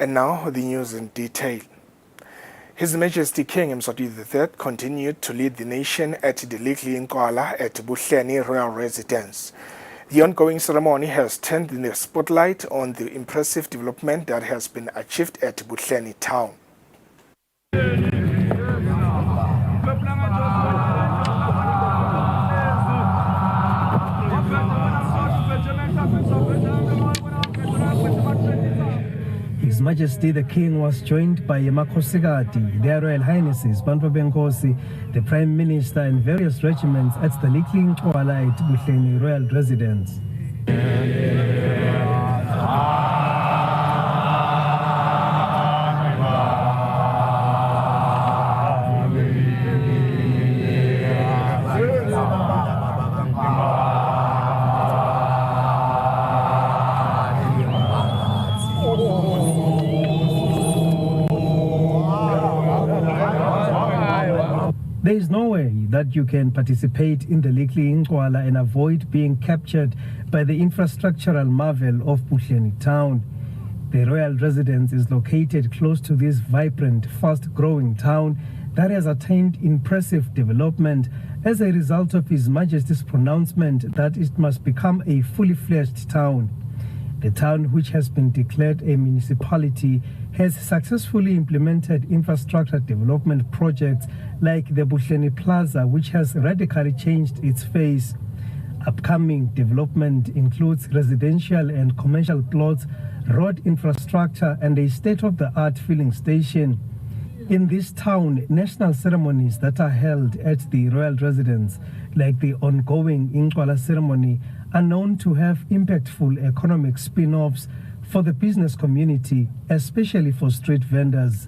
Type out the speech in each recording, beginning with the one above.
And now the news in detail. His Majesty King Eswatini III continued to lead the nation at the Likli Nkwala at Buhleni Royal Residence. The ongoing ceremony has turned the spotlight on the impressive development that has been achieved at Buhleni town. His Majesty the King was joined by Makhosikati, their Royal Highnesses, Bantu Benkosi, the Prime Minister and various regiments at the Likli Nkwala at Buhleni Royal Residence. There is no way that you can participate in the Likli Nkwala and avoid being captured by the infrastructural marvel of Buhleni town. The royal residence is located close to this vibrant, fast-growing town that has attained impressive development as a result of His Majesty's pronouncement that it must become a fully-fledged town. The town, which has been declared a municipality, has successfully implemented infrastructure development projects like the Buhleni Plaza, which has radically changed its face. Upcoming development includes residential and commercial plots, road infrastructure, and a state-of-the-art filling station. In this town, national ceremonies that are held at the royal residence, like the ongoing Nkwala ceremony, are known to have impactful economic spin-offs for the business community, especially for street vendors.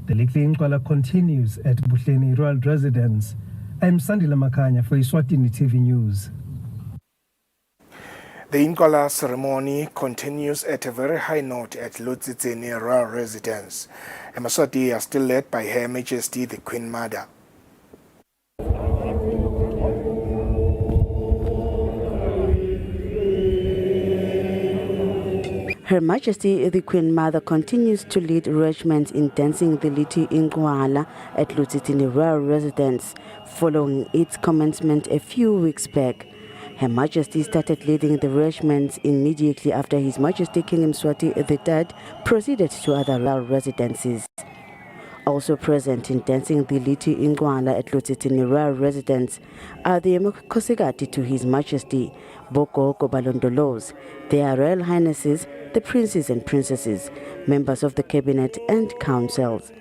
The Likli Nkwala continues at Buhleni Royal Residence. I'm Sandila Makanya for Eswatini TV News. The Nkwala ceremony continues at a very high note at Eswatini Royal Residence. Eswatini are still led by Her Majesty the Queen Mother. Her Majesty the Queen Mother continues to lead regiments in dancing the Likli Nkwala at Eswatini Royal Residence, following its commencement a few weeks back. Her Majesty started leading the regiments immediately after His Majesty King Eswatini III proceeded to other royal residences. Also present in dancing the Likli Nkwala at Eswatini Royal Residence are the Makhosikati to His Majesty, Bogogo Balondolos, their Royal Highnesses, the princes and princesses, members of the cabinet and councils.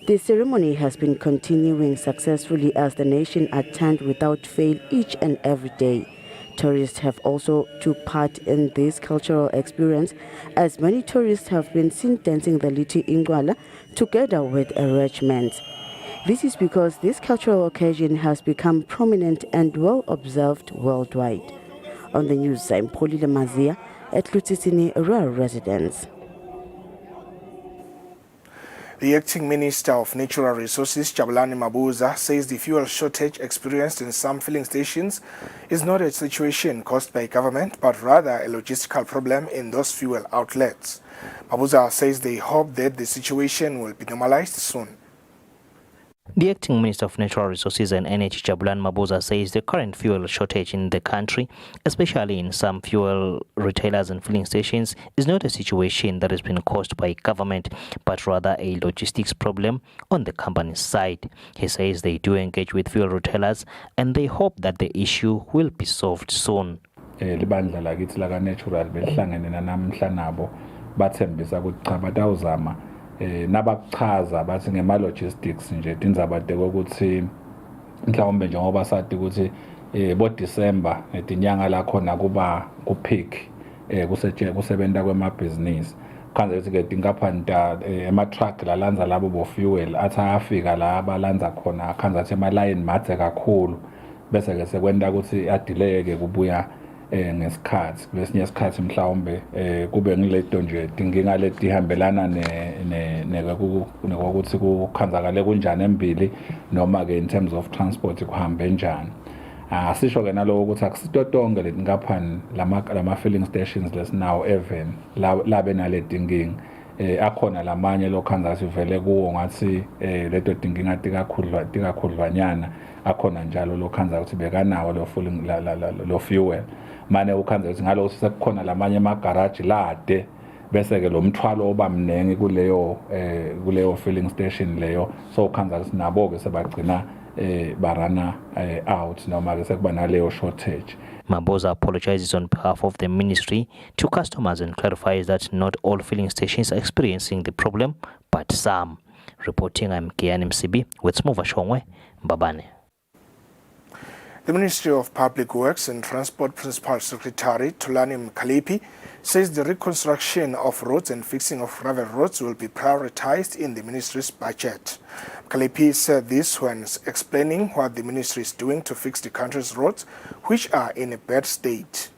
The ceremony has been continuing successfully as the nation attend without fail each and every day. Tourists have also took part in this cultural experience, as many tourists have been seen dancing the Likli Nkwala together with a regiment. This is because this cultural occasion has become prominent and well observed worldwide. On the news, I'm Polile Mazia at Lutsitsini Rural Residence. The acting Minister of Natural Resources, Jabulani Mabuza, says the fuel shortage experienced in some filling stations is not a situation caused by government, but rather a logistical problem in those fuel outlets. Mabuza says they hope that the situation will be normalized soon. The acting Minister of Natural Resources and Energy, Jabulani Mabuza, says the current fuel shortage in the country, especially in some fuel retailers and filling stations, is not a situation that has been caused by government, but rather a logistics problem on the company's side. He says they do engage with fuel retailers and they hope that the issue will be solved soon. Libandla lakithi laka natural behlangene namhla nabo bathembisa ukuthi cha batawuzama nabakuchaza bathi ngema logistics nje tindzaba ukuthi mhlawumbe njengoba sathi ukuthi bo December etinyanga la khona kuba kupeak kusebenta kwemabhizinisi khanze ukuthi ke tinkampani ema truck lalandza labo bo fuel athi afika la abalandza khona khanze athi ema line madze kakhulu bese ke sekwenta ukuthi adelay kubuya ngesikhathi kwesinye isikhathi mhlawumbe kube ngileto nje dinginga letihambelana nekokuthi kukhanzakale kunjani embili noma ke in terms of transport kuhambe njani asisho ke naloko ukuthi akusito tonke letinkampani lama filling stations lesinawo even labe nale dinginga akhona lamanye lokhanza sivele kuwo ngathi leto dinginga tikakhudlwanyana akhona njalo lokhanza ukuthi bekanawo lo filling lo fuel mane ukhanza ukuthi ngalo sekukhona lamanye amagaraji lade bese ke lo mthwalo obamnengi kuleyo filling station leyo so ukhanza ukuthi nabo ke sebagcina barana out noma ke sekuba naleyo shortage. Mabuza apologizes on behalf of the ministry to customers and clarifies that not all filling stations are experiencing the problem, but some. Reporting, I'm Kian MCB with Smuva Shongwe, Mbabane. The Ministry of Public Works and Transport Principal Secretary Thulani Mkhaliphi says the reconstruction of roads and fixing of gravel roads will be prioritized in the ministry's budget. Mkhaliphi said this when explaining what the ministry is doing to fix the country's roads, which are in a bad state.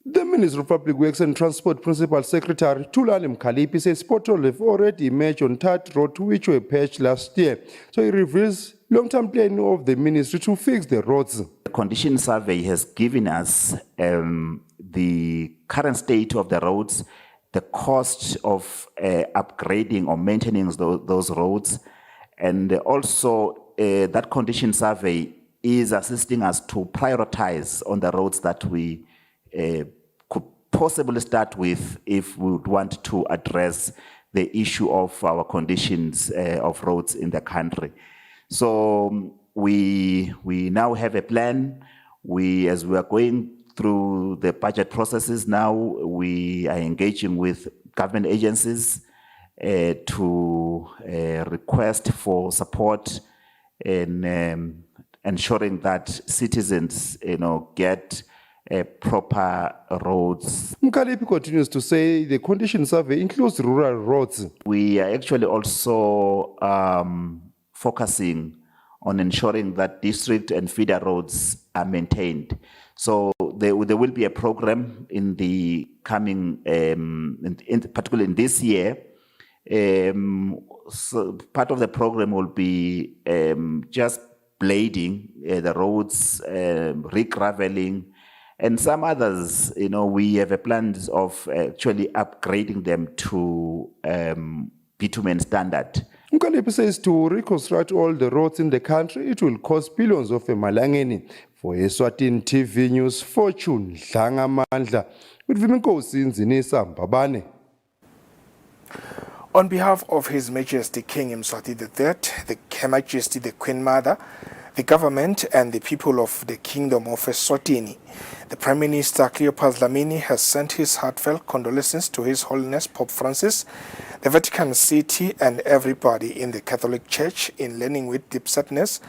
The Minister of Public Works and Transport Principal Secretary Thulani Mkhaliphi says potholes have already emerged on Tat Road, which were patched last year. So he reveals long-term plan of the ministry to fix the roads. The condition survey has given us the current state of the roads, the cost of upgrading or maintaining those roads, and also that condition survey is assisting us to prioritize on the roads that we could possibly start with if we would want to address the issue of our conditions of roads in the country. So we now have a plan. As we are going through the budget processes now, we are engaging with government agencies to request for support in ensuring that citizens, get proper roads. Mkhaliphi continues to say the condition survey includes rural roads. We are actually also focusing on ensuring that district and feeder roads are maintained. So there will be a program in the coming, particularly in this year. So part of the program will be just blading the roads, re-graveling, and some others. We have a plan of actually upgrading them to bitumen standard. Mkhaliphi says to reconstruct all the roads in the country, it will cost billions of emalangeni. For Eswatini TV News, Fortune Dlangamandla with Viminkosi Nzinisa Mbabane. On behalf of His Majesty King Mswati III, Her Majesty the Queen Mother, the government and the people of the Kingdom of Eswatini, the Prime Minister Cleopas Dlamini has sent his heartfelt condolences to His Holiness Pope Francis, the Vatican City and everybody in the Catholic Church in learning with deep sadness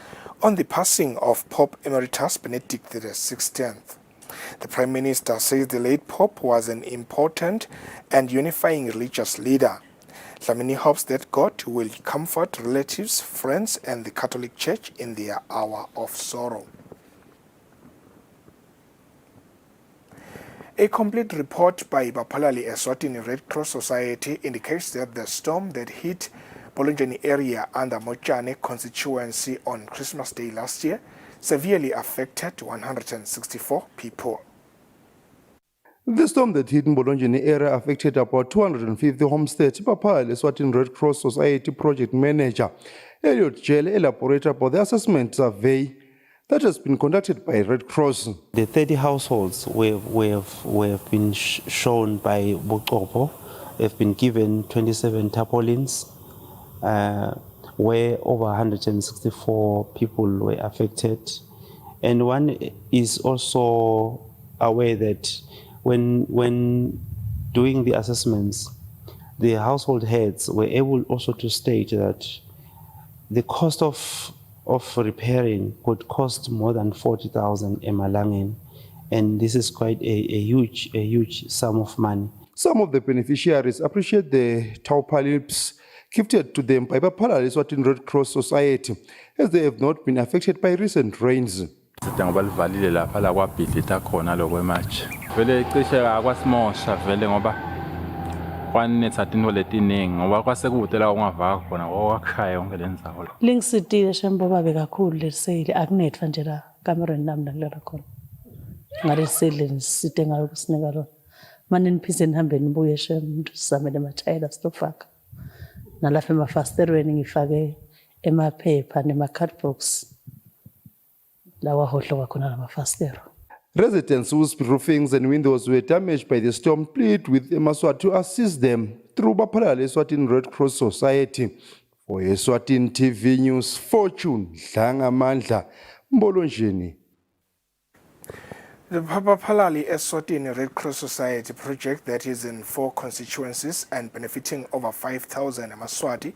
on the passing of Pope Emeritus Benedict XVI. The Prime Minister says the late Pope was an important and unifying religious leader. Dlamini hopes that God will comfort relatives, friends, and the Catholic Church in their hour of sorrow. A complete report by Bapalali Eswatini Red Cross Society indicates that the storm that hit Bolonjeni area under Mochane constituency on Christmas Day last year severely affected 164 people. The storm that hit Bolonjeni area affected about 250 homesteads. Bapalali Eswatini Red Cross Society project manager Elliot Jele elaborated about the assessment survey that has been conducted by Red Cross. The 30 households we have been shown by Bukopo have been given 27 tarpaulins, where over 164 people were affected. And one is also aware that when doing the assessments, the household heads were able also to state that the cost of repairing could cost more than 40,000 emalangeni, and this is quite a huge sum of money. Some of the beneficiaries appreciate the tarpaulins gifted to them by Bapalali Eswatini Red Cross Society, as they have not been affected by recent rains. Ngoba livalile lapha la kwabhidlitha khona lo kwematch vele cishe akwasimosha vele ngoba kwanetha into letiningi ngoba kwasekude la ungavaka khona kwakhaya yonke lenzawo lingisitile shembo babe kakhulu lesele akunetha nje la kamereni nami nakulala khona ngale sele nisite ngayo kusinika lona manje niphise nihambe nibuye shembo sizamele amathayela stofaka nalapha emafasterweni ngifake emaphepha nema-cardbox. Residents whose roofings and windows were damaged by the storm plead with Eswatini to assist them through Bapalali Eswatini Red Cross Society. For Eswatini TV News, Fortune Dlangamandla, Mbolonjeni. The Bapalali Eswatini Red Cross Society project that is in 4 constituencies and benefiting over 5,000 Maswati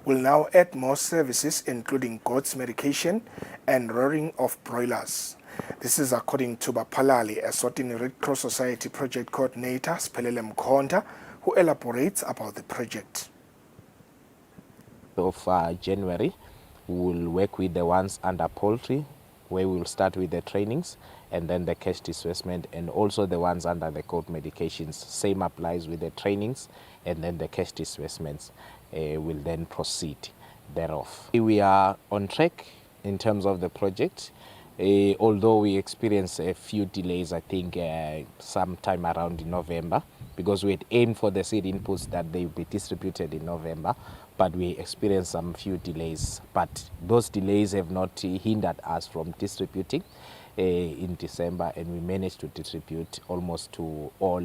will now add more services including goats medication and rearing of broilers. This is according to Bapalali Eswatini Red Cross Society project coordinator Spelele Mkhonda, who elaborates about the project. Of January, we will work with the ones under poultry, where we will start with the trainings and then the cash disbursement, and also the ones under the goat medications. Same applies with the trainings, and then the cash disbursements will then proceed thereof. We are on track in terms of the project, although we experienced a few delays, I think sometime around in November, because we had aimed for the seed inputs that they will be distributed in November, but we experienced some few delays. But those delays have not hindered us from distributing in December, and we managed to distribute almost to all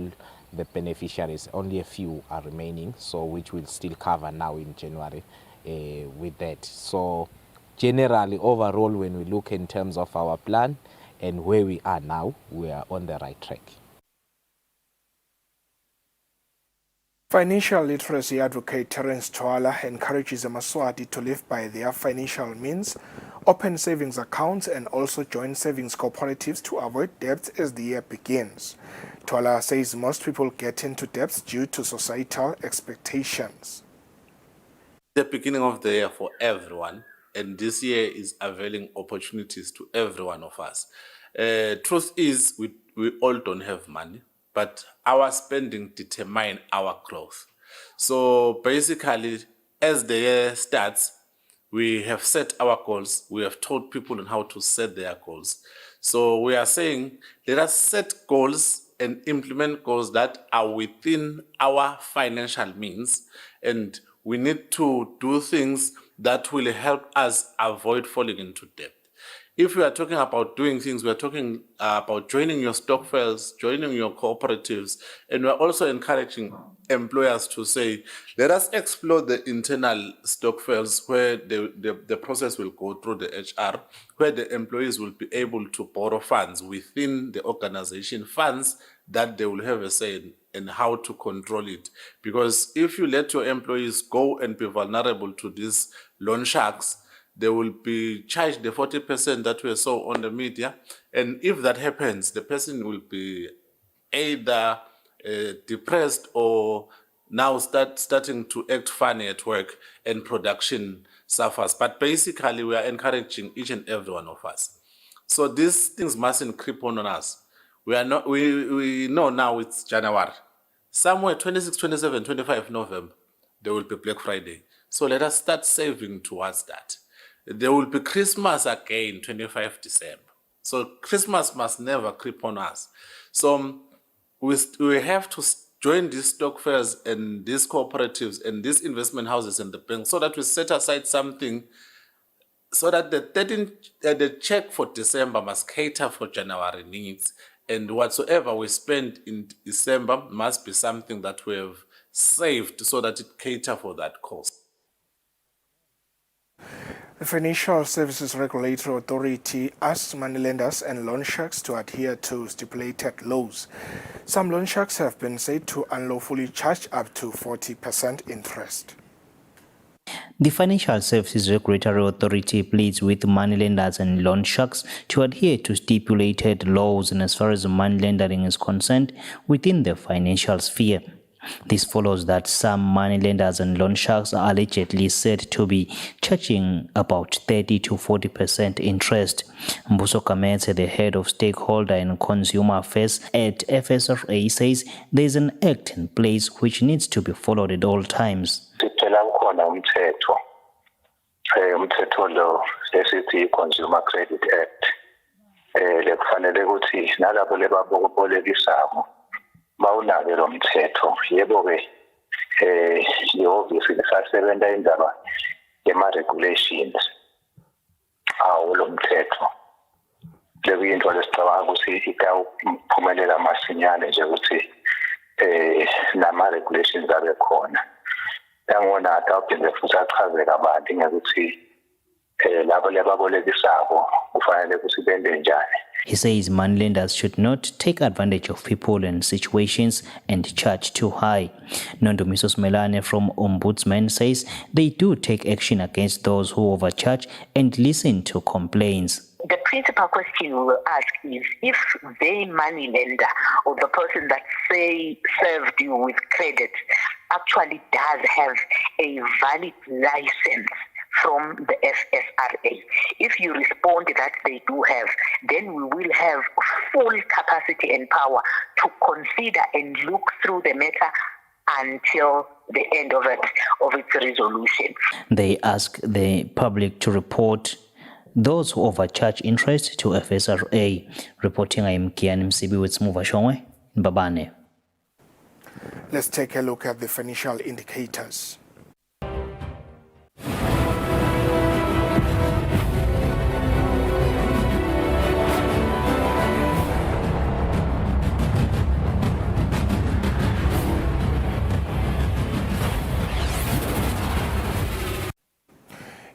the beneficiaries. Only a few are remaining, so which we'll still cover now in January with that. So generally, overall, when we look in terms of our plan and where we are now, we are on the right track. Financial literacy advocate Terence Twala encourages the Maswati to live by their financial means, open savings accounts, and also join savings cooperatives to avoid debts as the year begins. Twala says most people get into debts due to societal expectations. The beginning of the year for everyone, and this year is availing opportunities to every one of us. Truth is, we all don't have money, but our spending determine our growth. So basically, as the year starts, we have set our goals. We have taught people on how to set their goals. So we are saying, let us set goals and implement goals that are within our financial means, and we need to do things that will help us avoid falling into debt. If we are talking about doing things, we are talking about joining your stokvels, joining your cooperatives, and we are also encouraging employers to say, let us explore the internal stokvels where the process will go through the HR, where the employees will be able to borrow funds within the organization, funds that they will have a say in how to control it. Because if you let your employees go and be vulnerable to these loan sharks, they will be charged the 40% that we saw on the media. And if that happens, the person will be either depressed or now starting to act funny at work and production suffers. But basically, we are encouraging each and every one of us. So these things mustn't creep on us. We know now it's January. Somewhere 26, 27, 25 November, there will be Black Friday. So let us start saving towards that. There will be Christmas again, 25 December. So Christmas must never creep on us. So we have to join these stock fairs and these cooperatives and these investment houses and the banks so that we set aside something so that the check for December must cater for January needs, and whatsoever we spend in December must be something that we have saved so that it cater for that cost. The Financial Services Regulatory Authority asked moneylenders and loan sharks to adhere to stipulated laws. Some loan sharks have been said to unlawfully charge up to 40% interest. The Financial Services Regulatory Authority pleads with moneylenders and loan sharks to adhere to stipulated laws and as far as money lending is concerned within the financial sphere. This follows that some moneylenders and loan sharks are allegedly said to be charging about 30 to 40% interest. Mbuso Kametse, the head of stakeholder and consumer affairs at FSRA, says there is an act in place which needs to be followed at all times. Umthetho lo esithi Consumer Credit Act lekufanele ukuthi nalabo lebabolekisako bawunabe lo mthetho yebo ke obviously sasebenza indaba yema regulations awu lo mthetho lekuyinto lesicabanga ukuthi ikawuphumelela masinyane nje ukuthi nama regulations abe khona. Yangona atawuphinde futhi achaze kabanti ngokuthi labo lebabolekisako kufanele ukuthi bende njani. He says moneylenders should not take advantage of people and situations and charge too high. Nondumiso Smelane from Ombudsman says they do take action against those who overcharge and listen to complaints. The principal question we will ask is if the money lender or the person that served you with credit actually does have a valid license from the FSRA. If you respond that they do have, then we will have full capacity and power to consider and look through the matter until the end of its resolution. They ask the public to report those who overcharge interest to FSRA. Reporting, I am Kian Msibi with Smuva Shongwe, Mbabane. Let's take a look at the financial indicators.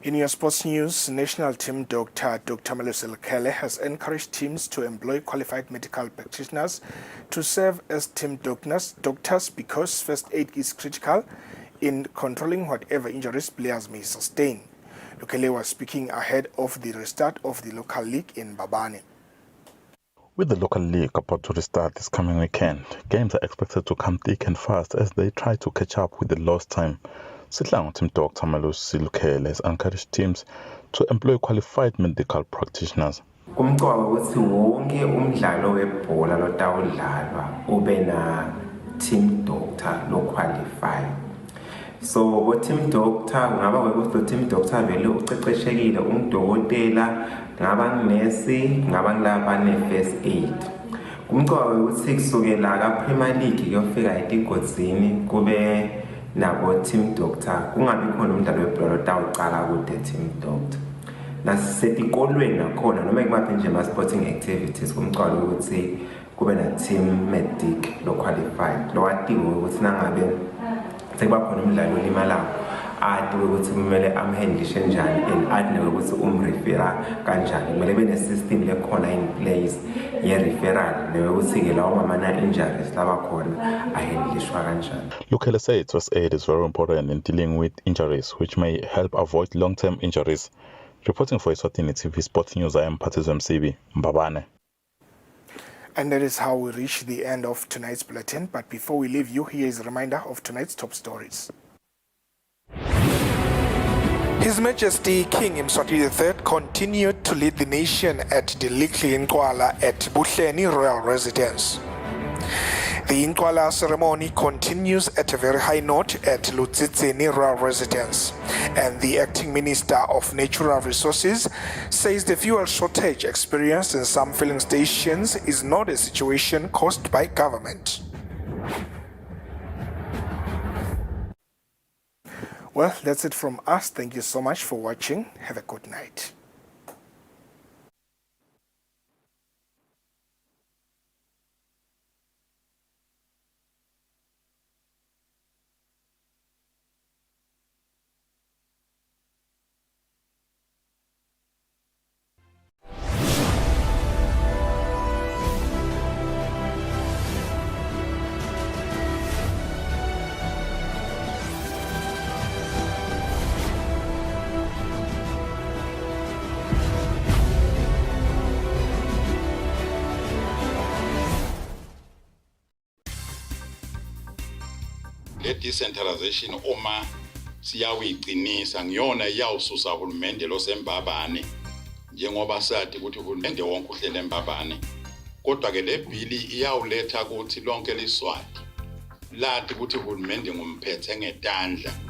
In your sports news, national team doctor Dr. Malusi Lukhele has encouraged teams to employ qualified medical practitioners to serve as team doctors because first aid is critical in controlling whatever injuries players may sustain. Lukhele was speaking ahead of the restart of the local league in Mbabane. With the local league about to restart this coming weekend, games are expected to come thick and fast as they try to catch up with the lost time. Sihlangu team Dr. Malusi Lukhele has encouraged teams to employ qualified medical practitioners. Kumqoka ukuthi wonke umdlalo webhola lotawudlalwa ube na team doctor lo qualify. So bo team doctor ngaba ukuthi team doctor vele uceceshekile umdokotela ngaba ngnesi ngaba ngilapha ne first aid. Kumqoka ukuthi kusukela ka Premier League kuyofika etigodzini kube nabo team doctor kungabi khona umdlalo webhola lotawuqala kude team doctor. Nasetikolweni nakhona noma kumaphi nje ama sporting activities kumqala ukuthi kube na team medic lo qualified lo wadinga ukuthi nangabe sekuba khona umdlalo olimalayo ade ukuthi kumele amhandlishe njani and ade ukuthi umrefera kanjani kumele bene system lekhona in place ye referral ukuthi ke lawo mana injuries laba khona ahandlishwa kanjani. Lukhele said first aid is very important in dealing with injuries which may help avoid long-term injuries. Reporting for Eswatini TV Sports News, I am Patizwe Msibi, Mbabane. And that is how we reach the end of tonight's bulletin. But before we leave you, here is a reminder of tonight's top stories. His Majesty King Eswatini III continued to lead the nation at the Likli Nkwala at Buhleni Royal Residence. The Nkwala ceremony continues at a very high note at Lutsitsini Royal Residence, and the acting Minister of Natural Resources says the fuel shortage experienced in some filling stations is not a situation caused by government. Well, that's it from us. Thank you so much for watching. Have a good night. Le decentralization uma siyawiqinisa ngiyona iyawususa uhulumende losembabane njengoba sathi ukuthi uhulumende wonke uhlele embabane kodwa ke le bhili iyawuletha ukuthi lonke liswati lathi ukuthi uhulumende ngumphethe ngetandla